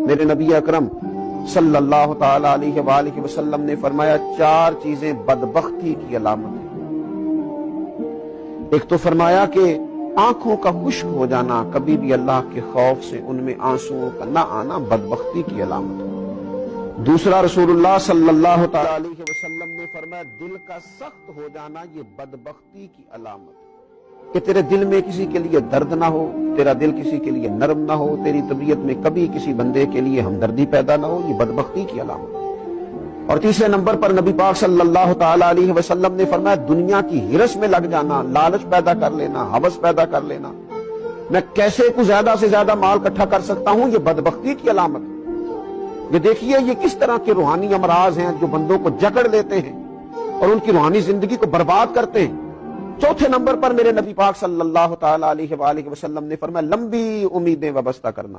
میرے نبی اکرم صلی اللہ تعالی علیہ وآلہ وسلم نے فرمایا 4 چیزیں بدبختی کی علامت ہیں۔ ایک تو فرمایا کہ آنکھوں کا خشک ہو جانا، کبھی بھی اللہ کے خوف سے ان میں آنسوؤں کا نہ آنا بدبختی کی علامت ہے۔ دوسرا رسول اللہ صلی اللہ تعالی علیہ وسلم نے فرمایا دل کا سخت ہو جانا یہ بدبختی کی علامت ہے، کہ تیرے دل میں کسی کے لیے درد نہ ہو، تیرا دل کسی کے لیے نرم نہ ہو، تیری طبیعت میں کبھی کسی بندے کے لیے ہمدردی پیدا نہ ہو، یہ بدبختی کی علامت ہے۔ اور تیسرے نمبر پر نبی پاک صلی اللہ تعالی علیہ وسلم نے فرمایا دنیا کی ہرس میں لگ جانا، لالچ پیدا کر لینا، ہوس پیدا کر لینا، میں کیسے کو زیادہ سے زیادہ مال اکٹھا کر سکتا ہوں، یہ بدبختی کی علامت ہے۔ یہ دیکھیے یہ کس طرح کے روحانی امراض ہیں جو بندوں کو جکڑ لیتے ہیں اور ان کی روحانی زندگی کو برباد کرتے ہیں۔ چوتھے نمبر پر میرے نبی پاک صلی اللہ تعالی علیہ وآلہ وسلم نے فرمایا لمبی امیدیں وابستہ کرنا۔